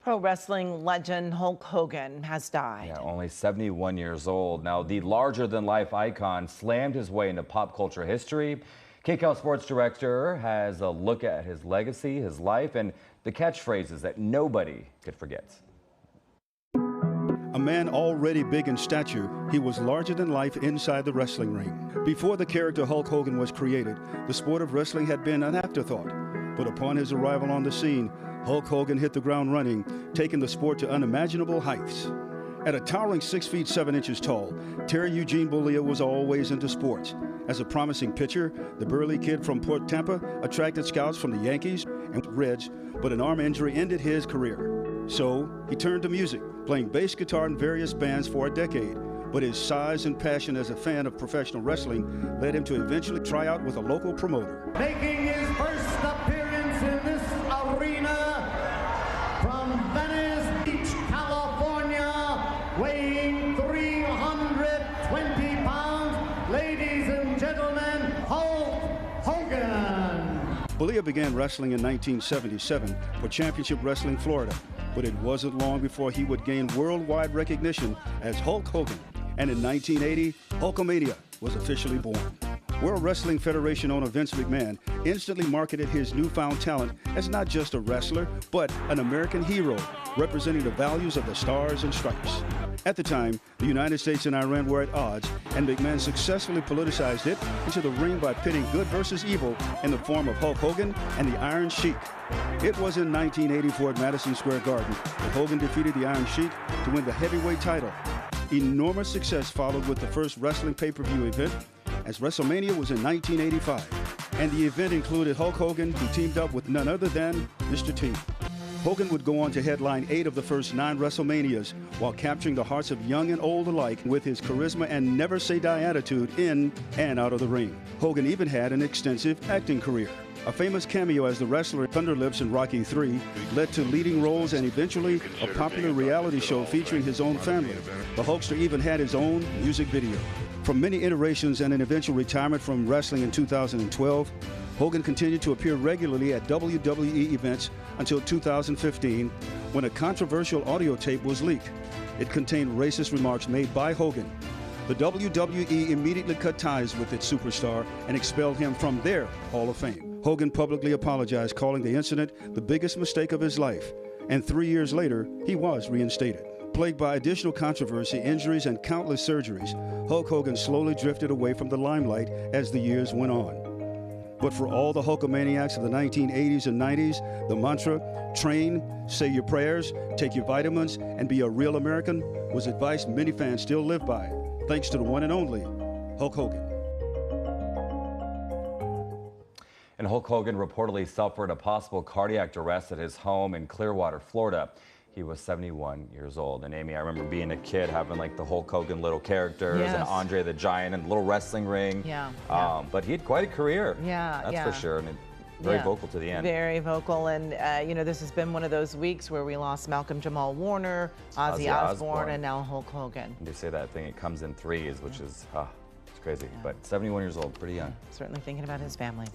Pro wrestling legend Hulk Hogan has died. Yeah, only 71 years old. Now, the larger-than-life icon slammed his way into pop culture history. KCAL sports director has a look at his legacy, his life, and the catchphrases that nobody could forget. A man already big in stature, he was larger than life inside the wrestling ring. Before the character Hulk Hogan was created, the sport of wrestling had been an afterthought. But upon his arrival on the scene, Hulk Hogan hit the ground running, taking the sport to unimaginable heights. At a towering 6 feet 7 inches tall, Terry Eugene Bollea was always into sports. As a promising pitcher, the burly kid from Port Tampa attracted scouts from the Yankees and Reds, but an arm injury ended his career. So he turned to music, playing bass guitar in various bands for a decade. But his size and passion as a fan of professional wrestling led him to eventually try out with a local promoter. Making his first appearance in this arena from Venice Beach, California, weighing 320 pounds, ladies and gentlemen, Hulk Hogan. Bollea began wrestling in 1977 for Championship Wrestling Florida, but it wasn't long before he would gain worldwide recognition as Hulk Hogan. And in 1980, Hulkamania was officially born. World Wrestling Federation owner Vince McMahon instantly marketed his newfound talent as not just a wrestler, but an American hero, representing the values of the Stars and Stripes. At the time, the United States and Iran were at odds, and McMahon successfully politicized it into the ring by pitting good versus evil in the form of Hulk Hogan and the Iron Sheik. It was in 1984 at Madison Square Garden that Hogan defeated the Iron Sheik to win the heavyweight title. Enormous success followed with the first wrestling pay-per-view event, as WrestleMania was in 1985. And the event included Hulk Hogan, who teamed up with none other than Mr. T. Hogan would go on to headline 8 of the first 9 WrestleManias, while capturing the hearts of young and old alike with his charisma and never-say-die attitude in and out of the ring. Hogan even had an extensive acting career. A famous cameo as the wrestler Thunderlips in Rocky III led to leading roles and eventually a popular reality show featuring his own family. The Hulkster even had his own music video. From many iterations and an eventual retirement from wrestling in 2012, Hogan continued to appear regularly at WWE events until 2015, when a controversial audio tape was leaked. It contained racist remarks made by Hogan. The WWE immediately cut ties with its superstar and expelled him from their Hall of Fame. Hogan publicly apologized, calling the incident the biggest mistake of his life. And 3 years later, he was reinstated. Plagued by additional controversy, injuries, and countless surgeries, Hulk Hogan slowly drifted away from the limelight as the years went on. But for all the Hulkamaniacs of the 1980s and 90s, the mantra, train, say your prayers, take your vitamins, and be a real American, was advice many fans still live by, thanks to the one and only Hulk Hogan. And Hulk Hogan reportedly suffered a possible cardiac arrest at his home in Clearwater, Florida. He was 71 years old. And Amy, I remember being a kid having like the Hulk Hogan little characters and Andre the Giant and little wrestling ring. But he had quite a career. That's for sure. And very vocal to the end. Very vocal. And, you know, this has been one of those weeks where we lost Malcolm Jamal Warner, Ozzy Osbourne, and now Hulk Hogan. And they say that thing, it comes in threes, which is, it's crazy. But 71 years old, pretty young. Certainly thinking about his family.